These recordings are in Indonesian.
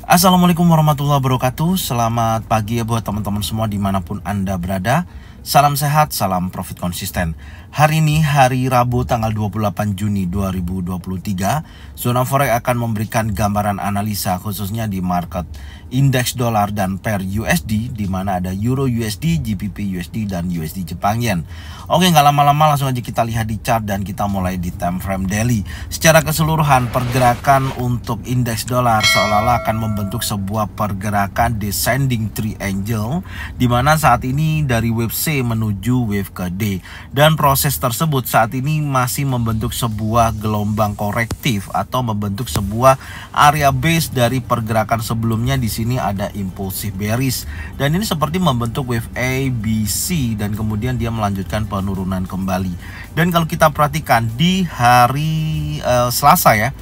Assalamualaikum warahmatullahi wabarakatuh. Selamat pagi ya buat teman-teman semua dimanapun Anda berada. Salam sehat, salam profit konsisten. Hari ini hari Rabu tanggal 28 Juni 2023. Zona Forex akan memberikan gambaran analisa khususnya di market indeks dolar dan pair USD, di mana ada Euro USD, GBP USD dan USD Jepang Yen. Oke, nggak lama-lama langsung aja kita lihat di chart dan kita mulai di time frame daily. Secara keseluruhan pergerakan untuk indeks dolar seolah-olah akan membentuk sebuah pergerakan descending triangle, di mana saat ini dari wave C menuju wave ke D, dan proses tersebut saat ini masih membentuk sebuah gelombang korektif atau membentuk sebuah area base dari pergerakan sebelumnya. Di sini ada impulsif bearish dan ini seperti membentuk wave A, B, C dan kemudian dia melanjutkan penurunan kembali. Dan kalau kita perhatikan di hari Selasa ya,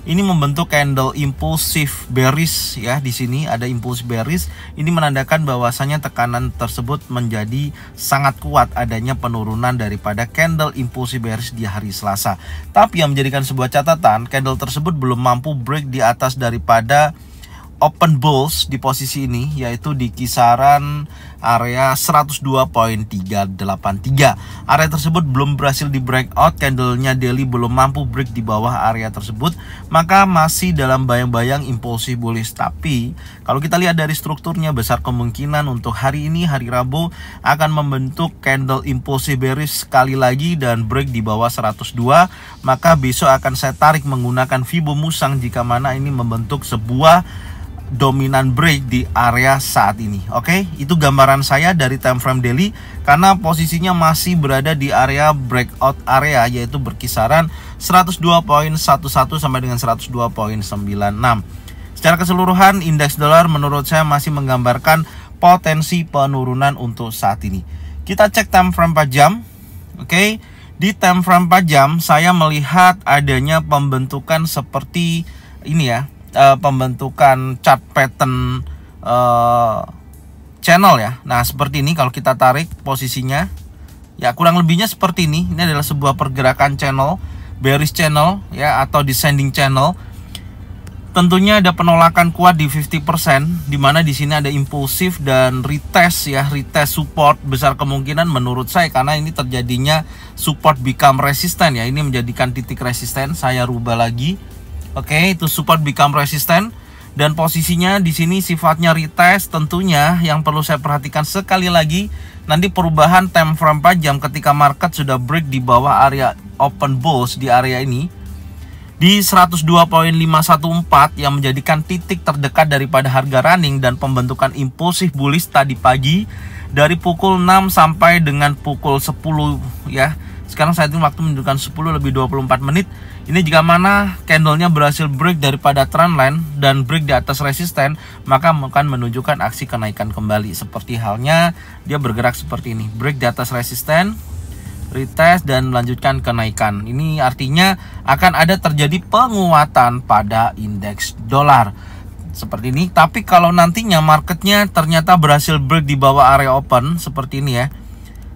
ini membentuk candle impulsif bearish ya. Di sini ada impulsif bearish. Ini menandakan bahwasanya tekanan tersebut menjadi sangat kuat adanya penurunan daripada candle impulsif bearish di hari Selasa. Tapi yang menjadikan sebuah catatan, candle tersebut belum mampu break di atas daripada open bulls di posisi ini, yaitu di kisaran area 102.383. Area tersebut belum berhasil di breakout, candlenya daily belum mampu break di bawah area tersebut, maka masih dalam bayang-bayang impulsif bullish. Tapi kalau kita lihat dari strukturnya, besar kemungkinan untuk hari ini hari Rabu akan membentuk candle impulsif bearish sekali lagi dan break di bawah 102. Maka besok akan saya tarik menggunakan Fibo Musang jika mana ini membentuk sebuah dominan break di area saat ini. Oke, itu gambaran saya dari time frame daily karena posisinya masih berada di area breakout area, yaitu berkisaran 102.11 sampai dengan 102.96. Secara keseluruhan indeks dolar menurut saya masih menggambarkan potensi penurunan untuk saat ini. Kita cek time frame 4 jam. Oke, di time frame 4 jam saya melihat adanya pembentukan seperti ini ya. Pembentukan chart pattern channel ya. Nah seperti ini kalau kita tarik posisinya ya, kurang lebihnya seperti ini. Ini adalah sebuah pergerakan channel, bearish channel ya, atau descending channel. Tentunya ada penolakan kuat di 50%, dimana di sini ada impulsif dan retest ya, retest support. Besar kemungkinan menurut saya karena ini terjadinya support become resistant ya, ini menjadikan titik resisten. Saya rubah lagi. Oke, itu support become resistant dan posisinya di sini sifatnya retest. Tentunya yang perlu saya perhatikan sekali lagi nanti perubahan time frame 4 jam ketika market sudah break di bawah area open bulls di area ini di 102.514 yang menjadikan titik terdekat daripada harga running dan pembentukan impulsif bullish tadi pagi dari pukul 6 sampai dengan pukul 10 ya. Sekarang saat ini waktu menunjukkan 10:24. Ini jika mana candlenya berhasil break daripada trendline dan break di atas resisten, maka akan menunjukkan aksi kenaikan kembali. Seperti halnya dia bergerak seperti ini, break di atas resisten, retest dan melanjutkan kenaikan. Ini artinya akan ada terjadi penguatan pada indeks dolar seperti ini. Tapi kalau nantinya marketnya ternyata berhasil break di bawah area open seperti ini ya.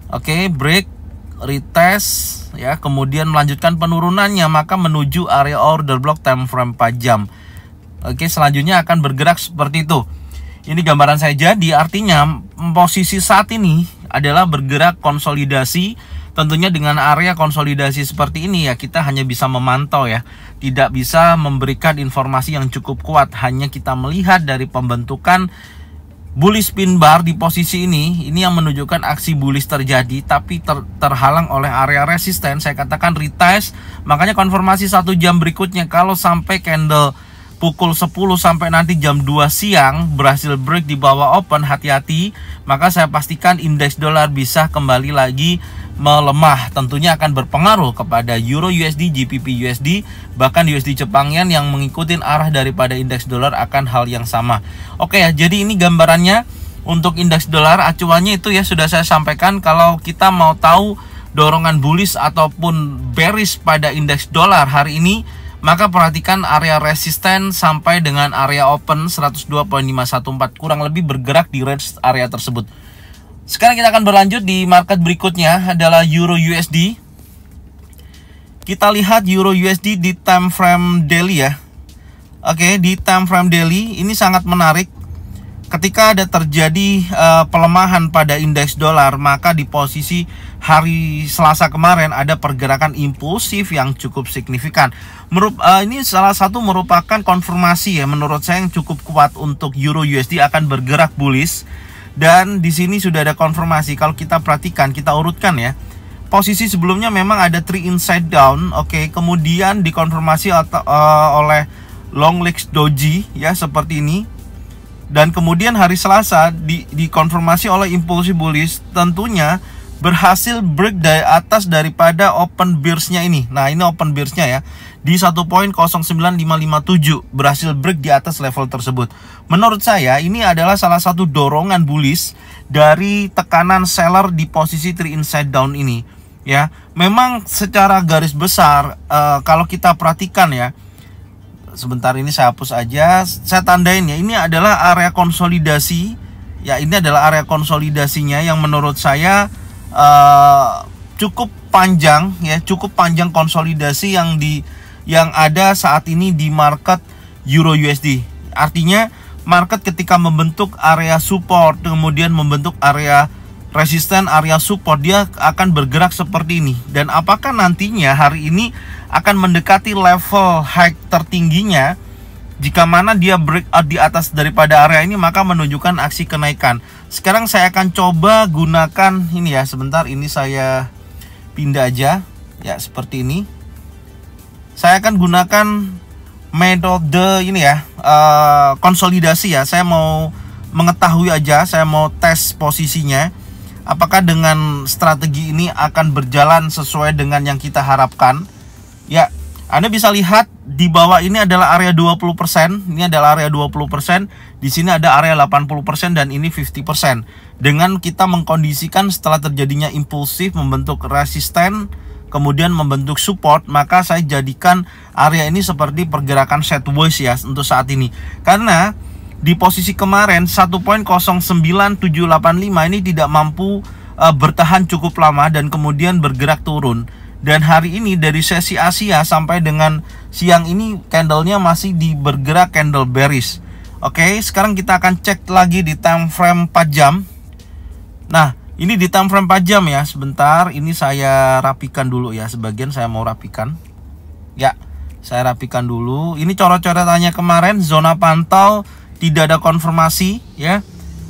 Oke, break, retest ya, kemudian melanjutkan penurunannya, maka menuju area order block time frame 4 jam. Oke, selanjutnya akan bergerak seperti itu. Ini gambaran saya jadi, artinya posisi saat ini adalah bergerak konsolidasi. Tentunya dengan area konsolidasi seperti ini ya, kita hanya bisa memantau ya, tidak bisa memberikan informasi yang cukup kuat. Hanya kita melihat dari pembentukan bullish pin bar di posisi ini yang menunjukkan aksi bullish terjadi, tapi terhalang oleh area resisten. Saya katakan retest, makanya konfirmasi 1 jam berikutnya kalau sampai candle pukul 10 sampai nanti jam 2 siang berhasil break di bawah open, hati-hati, maka saya pastikan indeks dolar bisa kembali lagi melemah. Tentunya akan berpengaruh kepada Euro USD, GBP USD, bahkan USD Jepang Yen yang mengikuti arah daripada indeks dolar akan hal yang sama. Oke ya, jadi ini gambarannya untuk indeks dolar. Acuannya itu ya sudah saya sampaikan. Kalau kita mau tahu dorongan bullish ataupun bearish pada indeks dolar hari ini, maka perhatikan area resisten sampai dengan area open 102.514, kurang lebih bergerak di range area tersebut. Sekarang kita akan berlanjut di market berikutnya adalah Euro USD. Kita lihat Euro USD di time frame daily ya. Oke, di time frame daily ini sangat menarik. Ketika ada terjadi pelemahan pada indeks dolar, maka di posisi hari Selasa kemarin ada pergerakan impulsif yang cukup signifikan. Ini salah satu merupakan konfirmasi ya menurut saya yang cukup kuat untuk Euro USD akan bergerak bullish. Dan di sini sudah ada konfirmasi. Kalau kita perhatikan, kita urutkan ya. Posisi sebelumnya memang ada 3 inside down, oke, kemudian dikonfirmasi oleh long legs doji ya seperti ini. Dan kemudian hari Selasa dikonfirmasi oleh impulsi bullish, tentunya berhasil break dari atas daripada open bearish-nya ini. Nah, ini open bearish-nya ya di 1.09557 berhasil break di atas level tersebut. Menurut saya ini adalah salah satu dorongan bullish dari tekanan seller di posisi 3 inside down ini ya. Memang secara garis besar kalau kita perhatikan ya, sebentar ini saya hapus aja, saya tandain ya, ini adalah area konsolidasi ya, ini adalah area konsolidasinya yang menurut saya cukup panjang ya, cukup panjang konsolidasi yang ada saat ini di market Euro USD. Artinya market ketika membentuk area support kemudian membentuk area resisten, area support, dia akan bergerak seperti ini. Dan apakah nantinya hari ini akan mendekati level high tertingginya? Jika mana dia breakout di atas daripada area ini, maka menunjukkan aksi kenaikan. Sekarang saya akan coba gunakan ini ya, sebentar ini saya pindah aja ya, seperti ini. Saya akan gunakan metode ini ya, konsolidasi ya. Saya mau mengetahui aja, saya mau tes posisinya. Apakah dengan strategi ini akan berjalan sesuai dengan yang kita harapkan? Ya, Anda bisa lihat di bawah ini adalah area 20%, ini adalah area 20%, di sini ada area 80% dan ini 50%. Dengan kita mengkondisikan setelah terjadinya impulsif membentuk resisten, kemudian membentuk support, maka saya jadikan area ini seperti pergerakan sideways ya untuk saat ini. Karena di posisi kemarin 1.09785 ini tidak mampu bertahan cukup lama dan kemudian bergerak turun. Dan hari ini dari sesi Asia sampai dengan siang ini candlenya masih bergerak candle bearish. Oke, sekarang kita akan cek lagi di time frame 4 jam. Nah, ini di time frame 4 jam ya. Sebentar, ini saya rapikan dulu ya. Sebagian saya mau rapikan. Ya, saya rapikan dulu. Ini coret-coretannya kemarin, zona pantau tidak ada konfirmasi ya,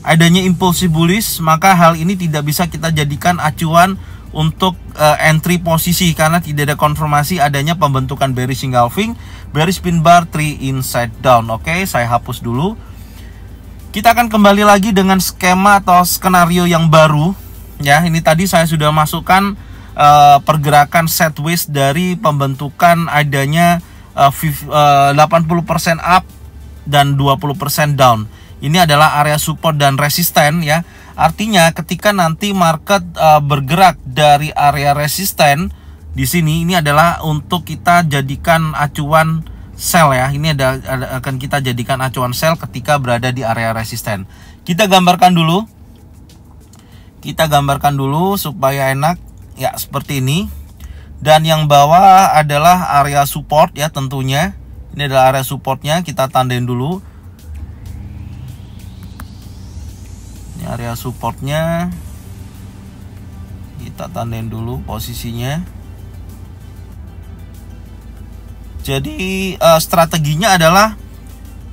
adanya impulsif bullish, maka hal ini tidak bisa kita jadikan acuan untuk entry posisi karena tidak ada konfirmasi adanya pembentukan bearish engulfing, bearish pin bar, 3 inside down. Oke, saya hapus dulu. Kita akan kembali lagi dengan skema atau skenario yang baru ya. Ini tadi saya sudah masukkan pergerakan sideways dari pembentukan adanya 80% up dan 20% down. Ini adalah area support dan resisten ya. Artinya ketika nanti market bergerak dari area resisten di sini, ini adalah untuk kita jadikan acuan sell ya. Ini akan kita jadikan acuan sell ketika berada di area resisten. Kita gambarkan dulu. Kita gambarkan dulu supaya enak ya, seperti ini. Dan yang bawah adalah area support ya tentunya. Ini adalah area supportnya, kita tandain dulu. Ini area supportnya, kita tandain dulu posisinya. Jadi strateginya adalah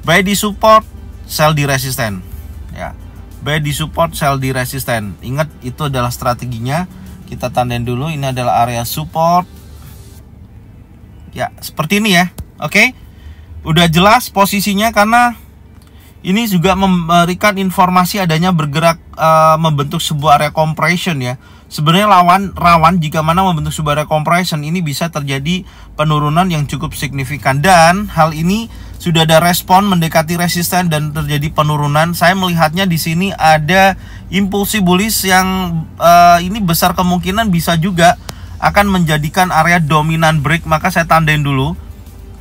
buy di support, sell di resisten ya. Buy di support, sell di resisten. Ingat itu adalah strateginya. Kita tandain dulu, ini adalah area support. Ya, seperti ini ya. Oke. Udah jelas posisinya karena ini juga memberikan informasi adanya bergerak membentuk sebuah area compression ya. Sebenarnya rawan jika mana membentuk sebuah area compression ini bisa terjadi penurunan yang cukup signifikan, dan hal ini sudah ada respon mendekati resisten dan terjadi penurunan. Saya melihatnya di sini ada impulsi bullish yang ini besar kemungkinan bisa juga akan menjadikan area dominan break, maka saya tandain dulu.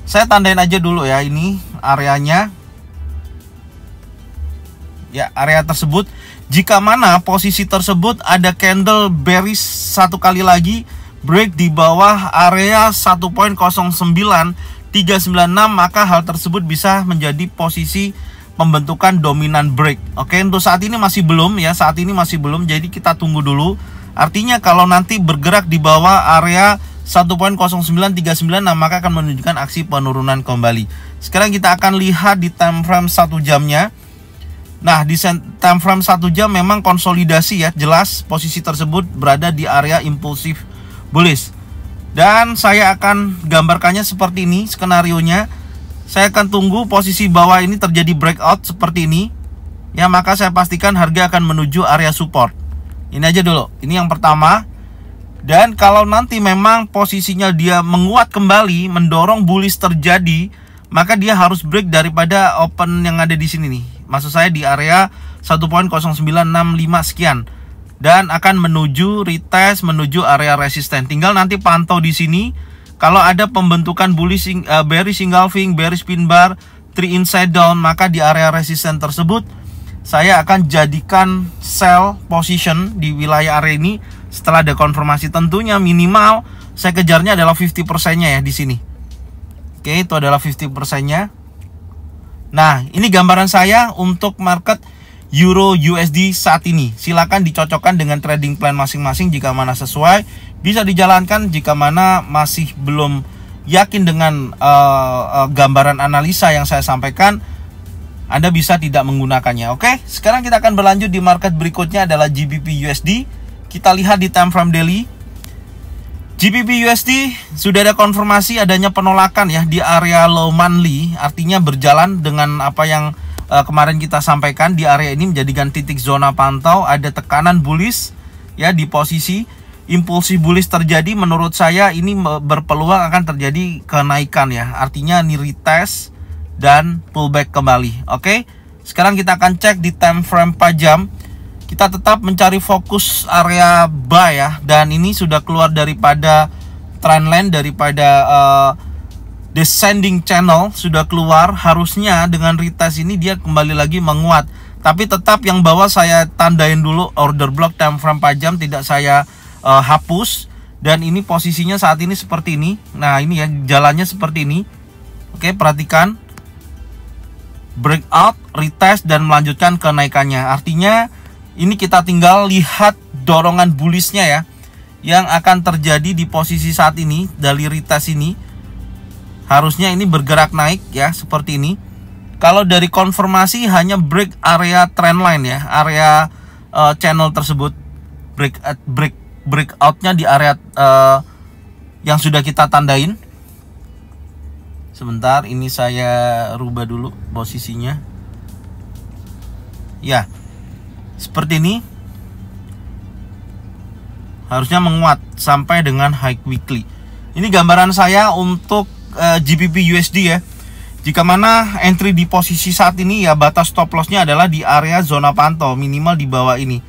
Saya tandain aja dulu ya, ini areanya. Ya, area tersebut. Jika mana posisi tersebut ada candle bearish satu kali lagi, break di bawah area 1.09 396, maka hal tersebut bisa menjadi posisi pembentukan dominan break. Oke, untuk saat ini masih belum ya, saat ini masih belum, jadi kita tunggu dulu. Artinya kalau nanti bergerak di bawah area 1.0939, maka akan menunjukkan aksi penurunan kembali. Sekarang kita akan lihat di time frame 1 jamnya. Nah, di time frame 1 jam memang konsolidasi ya, jelas posisi tersebut berada di area impulsif bullish. Dan saya akan gambarkannya seperti ini skenarionya. Saya akan tunggu posisi bawah ini terjadi breakout seperti ini. Ya, maka saya pastikan harga akan menuju area support. Ini aja dulu. Ini yang pertama. Dan kalau nanti memang posisinya dia menguat kembali, mendorong bullish terjadi, maka dia harus break daripada open yang ada di sini nih. Maksud saya di area 1.0965 sekian. Dan akan menuju retest, menuju area resisten. Tinggal nanti pantau di sini. Kalau ada pembentukan bullish, bearish engulfing, bearish pin bar, 3 inside down, maka di area resisten tersebut saya akan jadikan sell position di wilayah area ini. Setelah ada konfirmasi, tentunya minimal saya kejarnya adalah 50%-nya ya di sini. Oke, itu adalah 50%-nya. Nah, ini gambaran saya untuk market Euro USD saat ini. Silakan dicocokkan dengan trading plan masing-masing jika mana sesuai, bisa dijalankan. Jika mana masih belum yakin dengan gambaran analisa yang saya sampaikan, Anda bisa tidak menggunakannya. Oke, sekarang kita akan berlanjut di market berikutnya adalah GBP USD. Kita lihat di time frame daily. GBP USD sudah ada konfirmasi adanya penolakan ya di area low monthly, artinya berjalan dengan apa yang kemarin kita sampaikan. Di area ini menjadikan titik zona pantau, ada tekanan bullish ya di posisi impulsif bullish terjadi. Menurut saya ini berpeluang akan terjadi kenaikan ya, artinya ini retest dan pullback kembali. Oke, sekarang kita akan cek di time frame 4 jam. Kita tetap mencari fokus area buy ya, dan ini sudah keluar daripada trendline, daripada descending channel sudah keluar. Harusnya dengan retest ini dia kembali lagi menguat. Tapi tetap yang bawah saya tandain dulu order block time frame 4 jam, tidak saya hapus. Dan ini posisinya saat ini seperti ini. Nah, ini ya jalannya seperti ini. Oke, perhatikan. Breakout, retest, dan melanjutkan kenaikannya. Artinya ini kita tinggal lihat dorongan bullishnya ya, yang akan terjadi di posisi saat ini. Dari retest ini harusnya ini bergerak naik ya, seperti ini. Kalau dari konfirmasi hanya break area trendline ya, area channel tersebut. Breakoutnya di area yang sudah kita tandain. Sebentar, ini saya rubah dulu posisinya. Ya, seperti ini. Harusnya menguat sampai dengan high weekly. Ini gambaran saya untuk GBP USD ya. Jika mana entry di posisi saat ini ya, batas stop lossnya adalah di area zona pantau, minimal di bawah ini.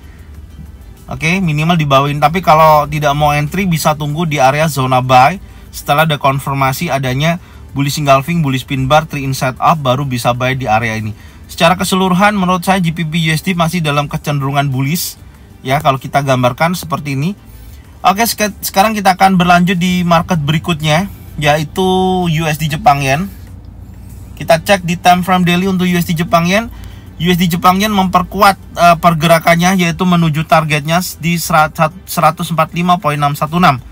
Oke, minimal di bawah ini. Tapi kalau tidak mau entry, bisa tunggu di area zona buy. Setelah ada konfirmasi adanya bullish engulfing, bullish pin bar, 3 inside up, baru bisa buy di area ini. Secara keseluruhan menurut saya GBP USD masih dalam kecenderungan bullish ya, kalau kita gambarkan seperti ini. Oke, sekarang kita akan berlanjut di market berikutnya, yaitu USD Jepang Yen. Kita cek di time frame daily untuk USD Jepang Yen. USD Jepang Yen memperkuat pergerakannya, yaitu menuju targetnya di 145.616.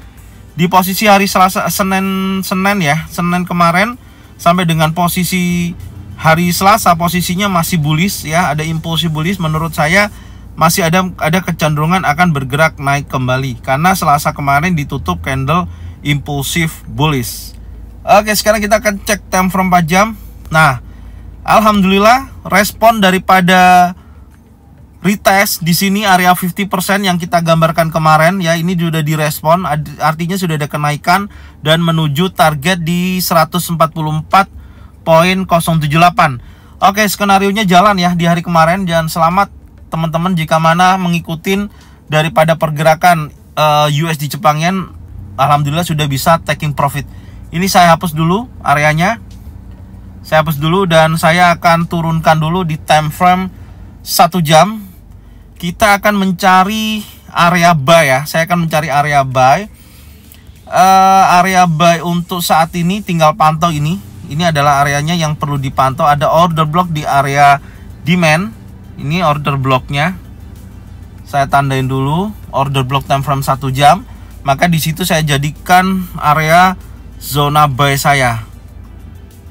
Di posisi hari Selasa, Senin ya, Senin kemarin sampai dengan posisi hari Selasa posisinya masih bullish ya, ada impulsif bullish. Menurut saya masih ada kecenderungan akan bergerak naik kembali karena Selasa kemarin ditutup candle impulsif bullish. Oke, sekarang kita akan cek time frame 4 jam. Nah, alhamdulillah respon daripada retest di sini area 50% yang kita gambarkan kemarin ya, ini sudah direspon, artinya sudah ada kenaikan dan menuju target di 144.078. Oke, skenarionya jalan ya di hari kemarin. Dan selamat teman-teman jika mana mengikutin daripada pergerakan USD Jepang Yen. Alhamdulillah sudah bisa taking profit. Ini saya hapus dulu areanya. Saya hapus dulu dan saya akan turunkan dulu di time frame 1 jam. Kita akan mencari area buy ya. Saya akan mencari area buy. area buy untuk saat ini tinggal pantau ini. Ini adalah areanya yang perlu dipantau. Ada order block di area demand. Ini order blocknya. Saya tandain dulu order block time frame 1 jam. Maka di situ saya jadikan area zona buy saya.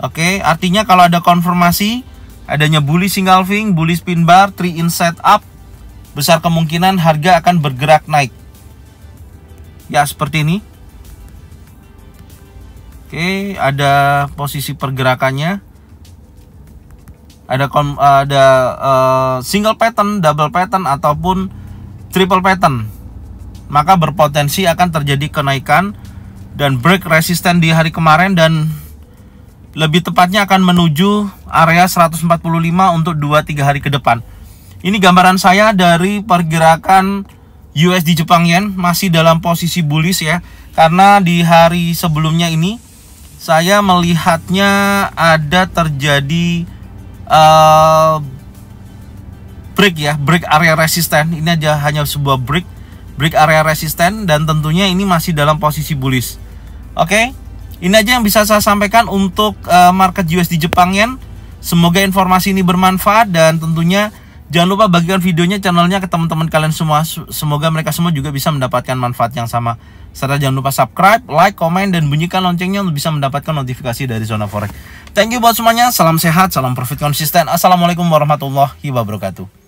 Oke, artinya kalau ada konfirmasi adanya bullish engulfing, bullish pin bar, 3 in setup, besar kemungkinan harga akan bergerak naik. Ya, seperti ini. Oke, ada posisi pergerakannya. Ada single pattern, double pattern ataupun triple pattern. Maka berpotensi akan terjadi kenaikan dan break resisten di hari kemarin, dan lebih tepatnya akan menuju area 145 untuk 2-3 hari ke depan. Ini gambaran saya dari pergerakan USD Jepang Yen, masih dalam posisi bullish ya. Karena di hari sebelumnya ini saya melihatnya ada terjadi break ya, break area resisten. Ini aja hanya sebuah break area resisten, dan tentunya ini masih dalam posisi bullish. Oke, ini aja yang bisa saya sampaikan untuk market USD Jepang Yen. Semoga informasi ini bermanfaat, dan tentunya jangan lupa bagikan videonya, channelnya ke teman-teman kalian semua. Semoga mereka semua juga bisa mendapatkan manfaat yang sama. Serta jangan lupa subscribe, like, komen, dan bunyikan loncengnya untuk bisa mendapatkan notifikasi dari Zona Forex. Thank you buat semuanya, salam sehat, salam profit konsisten. Assalamualaikum warahmatullahi wabarakatuh.